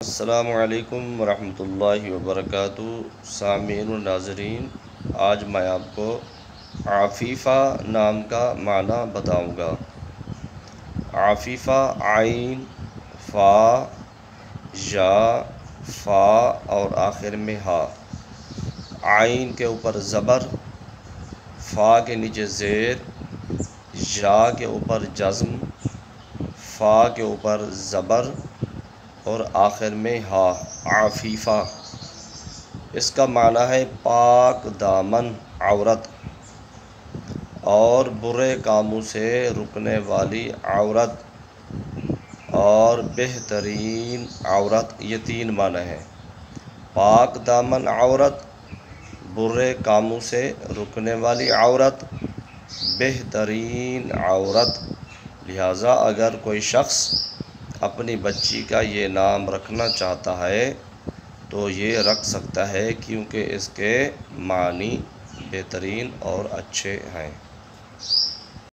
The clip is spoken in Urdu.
السلام علیکم ورحمۃ اللہ وبرکاتہ۔ سامعین و ناظرین، آج میں آپ کو عفیفہ نام کا معنی بتاؤں گا۔ عفیفہ عین، فا، یا، فا اور آخر میں ہا۔ عین کے اوپر زبر، فا کے نیچے زیر، یا کے اوپر جزم، فا کے اوپر زبر اور آخر میں ہا۔ عفیفہ، اس کا معنی ہے پاک دامن عورت اور برے کاموں سے رکنے والی عورت اور بہترین عورت۔ یہ تین معنی ہیں: پاک دامن عورت، برے کاموں سے رکنے والی عورت، بہترین عورت۔ لہٰذا اگر کوئی شخص اپنی بچی کا یہ نام رکھنا چاہتا ہے تو یہ رکھ سکتا ہے، کیونکہ اس کے معنی بہترین اور اچھے ہیں۔